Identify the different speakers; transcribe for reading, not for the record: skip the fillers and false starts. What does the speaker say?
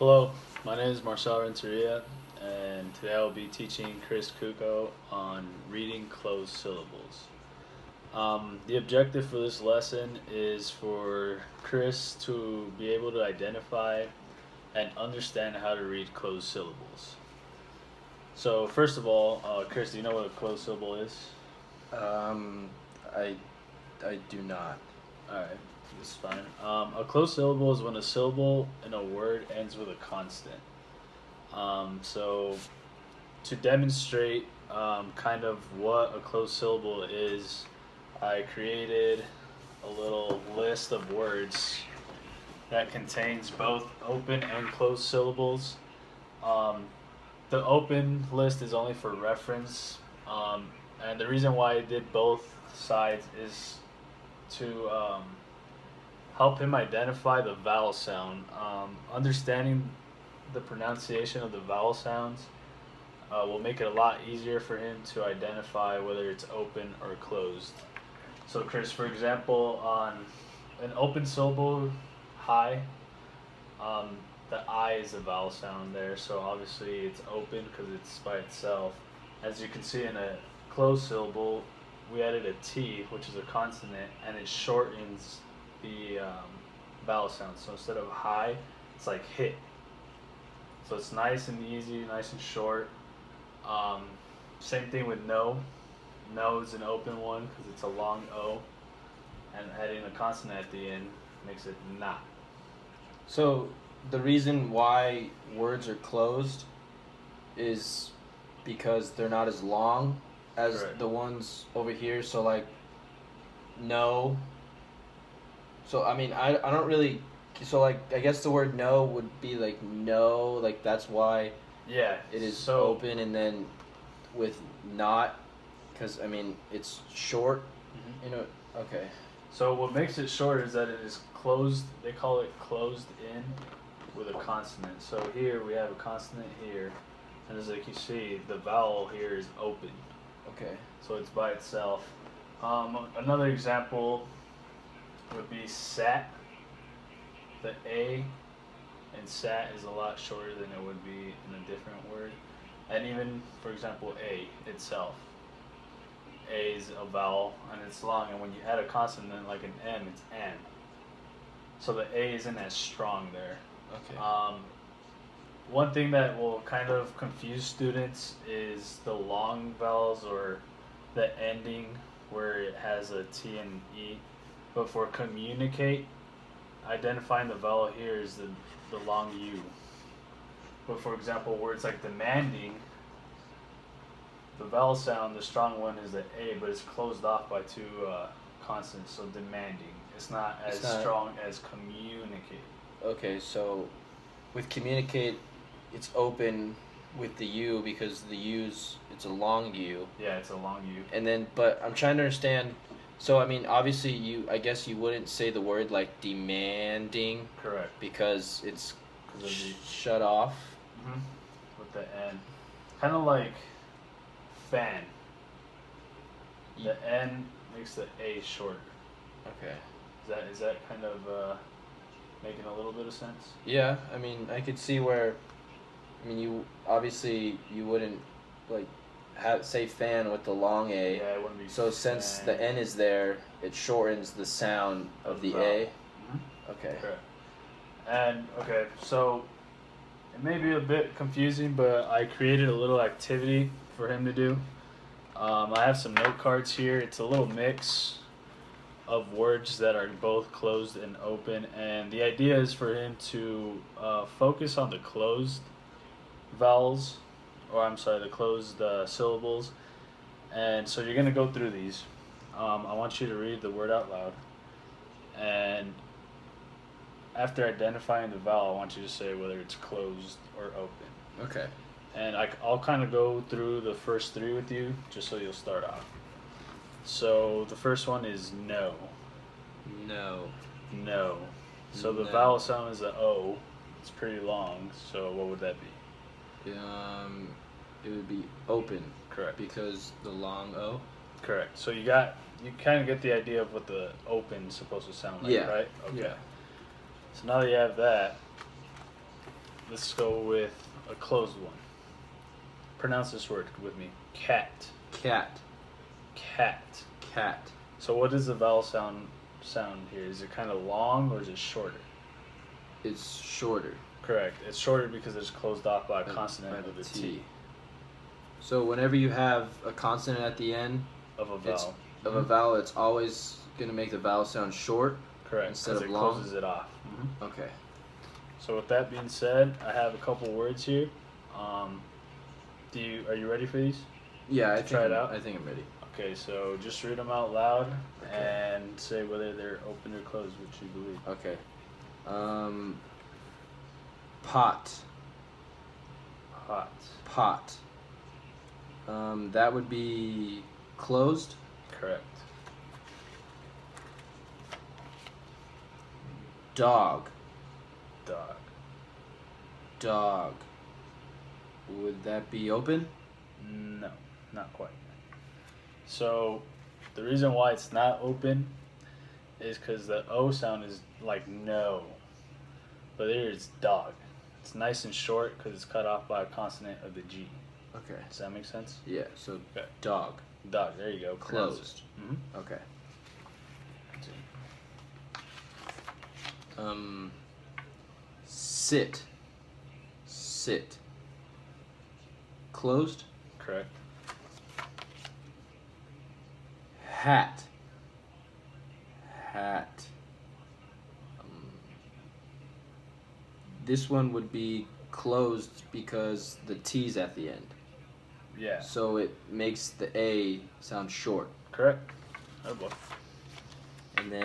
Speaker 1: Hello, my name is Marcel Renteria, and today I will be teaching Chris Kuko on reading closed syllables. The objective for this lesson is for Chris to be able to identify and understand how to read closed syllables. So, first of all, Chris, do you know what a closed syllable is?
Speaker 2: Um, I, I do not.
Speaker 1: Alright, this is fine. A closed syllable is when a syllable in a word ends with a consonant. So to demonstrate kind of what a closed syllable is, I created a little list of words that contains both open and closed syllables. Um, the open list is only for reference, and the reason why I did both sides is to help him identify the vowel sound. Understanding the pronunciation of the vowel sounds will make it a lot easier for him to identify whether it's open or closed. So, Chris, for example, on an open syllable, hi, the I is a vowel sound there, so obviously it's open because it's by itself. As you can see in a closed syllable, we added a T, which is a consonant, and it shortens the vowel sound. So instead of hi, it's like hit. So it's nice and easy, nice and short. Same thing with no. No is an open one because it's a long O, and adding a consonant at the end makes it na.
Speaker 2: So the reason why words are closed is because they're not as long as
Speaker 1: Correct.
Speaker 2: the ones over here. So like no. So I mean I don't really. So like I guess the word no would be like no, like that's why
Speaker 1: Yeah.
Speaker 2: it is
Speaker 1: so
Speaker 2: open, and then with not, because I mean it's short.
Speaker 1: Mhm.
Speaker 2: You know. Okay.
Speaker 1: So what makes it short is that it is closed. They call it closed in with a consonant. So here we have a consonant here, and as like you see, the vowel here is open.
Speaker 2: Okay.
Speaker 1: So it's by itself. Another example would be sat. The A in sat is a lot shorter than it would be in a different word. And even, for example, A itself. A is a vowel and it's long, and when you add a consonant like an M, it's N. So the A isn't as strong there.
Speaker 2: Okay.
Speaker 1: One thing that will kind of confuse students is the long vowels or the ending where it has a T and E. But for communicate, identifying the vowel here is the long U. But for example, words like demanding, the vowel sound, the strong one is the A, but it's closed off by two consonants, so demanding. It's not as strong as communicate.
Speaker 2: Okay, so with communicate, it's open with the U because the U's, it's a long U.
Speaker 1: Yeah, it's a long U.
Speaker 2: And then, but I'm trying to understand. So I mean, obviously, I guess you wouldn't say the word like demanding.
Speaker 1: Correct.
Speaker 2: Because it's
Speaker 1: Because of the
Speaker 2: shut off.
Speaker 1: Mm-hmm. With the N, kind of like fan. The N makes the A shorter.
Speaker 2: Okay.
Speaker 1: Is that kind of making a little bit of sense?
Speaker 2: Yeah, I mean, I could see where. I mean, you obviously you wouldn't like say fan with the long A.
Speaker 1: Yeah, it wouldn't be.
Speaker 2: So since the N is there, it shortens the sound of the A.
Speaker 1: Mm-hmm.
Speaker 2: Okay.
Speaker 1: Correct. And okay, so it may be a bit confusing, but I created a little activity for him to do. I have some note cards here. It's a little mix of words that are both closed and open, and the idea is for him to focus on the closed vowels, or I'm sorry, the closed syllables. And so you're gonna go through these. I want you to read the word out loud, and after identifying the vowel, I want you to say whether it's closed or open.
Speaker 2: Okay.
Speaker 1: And I'll kind of go through the first three with you, just so you'll start off. So the first one is no.
Speaker 2: No.
Speaker 1: No. So the
Speaker 2: No.
Speaker 1: vowel sound is a O. It's pretty long. So what would that be?
Speaker 2: It would be open.
Speaker 1: Correct.
Speaker 2: Because the long O.
Speaker 1: Correct. So you kind of get the idea of what the open is supposed to sound like,
Speaker 2: Yeah.
Speaker 1: right? Okay.
Speaker 2: Yeah.
Speaker 1: So now that you have that, let's go with a closed one. Pronounce this word with me. Cat.
Speaker 2: Cat.
Speaker 1: Cat.
Speaker 2: Cat.
Speaker 1: So what is the vowel sound here? Is it kind of long or is it shorter?
Speaker 2: It's shorter.
Speaker 1: Correct. It's shorter because it's closed off by a
Speaker 2: By
Speaker 1: consonant
Speaker 2: the
Speaker 1: of the
Speaker 2: T.
Speaker 1: T.
Speaker 2: So whenever you have a consonant at the end
Speaker 1: Of a vowel.
Speaker 2: of a vowel, it's always going to make the vowel sound short.
Speaker 1: Correct.
Speaker 2: Instead of
Speaker 1: it
Speaker 2: long.
Speaker 1: closes it off.
Speaker 2: Okay.
Speaker 1: So with that being said, I have a couple words here. Are you ready for these?
Speaker 2: Yeah, I
Speaker 1: Try it out?
Speaker 2: I think I'm ready.
Speaker 1: Okay, so just read them out loud and say whether they're open or closed, which you believe.
Speaker 2: Okay. Pot.
Speaker 1: Hot.
Speaker 2: Pot. That would be closed.
Speaker 1: Correct.
Speaker 2: Dog.
Speaker 1: Dog.
Speaker 2: Dog. Would that be open?
Speaker 1: No, not quite. So the reason why it's not open is because the O sound is like no, but here it's dog. It's nice and short because it's cut off by a consonant of the G.
Speaker 2: Okay.
Speaker 1: Does that make sense?
Speaker 2: Yeah, so
Speaker 1: Okay.
Speaker 2: dog.
Speaker 1: Dog. There you go. Pronounce
Speaker 2: Closed.
Speaker 1: it.
Speaker 2: Okay. Sit. Sit. Closed.
Speaker 1: Correct.
Speaker 2: Hat. Hat. This one would be closed because the T's at the end.
Speaker 1: Yeah.
Speaker 2: So it makes the A sound short.
Speaker 1: Correct. Oh boy.
Speaker 2: And then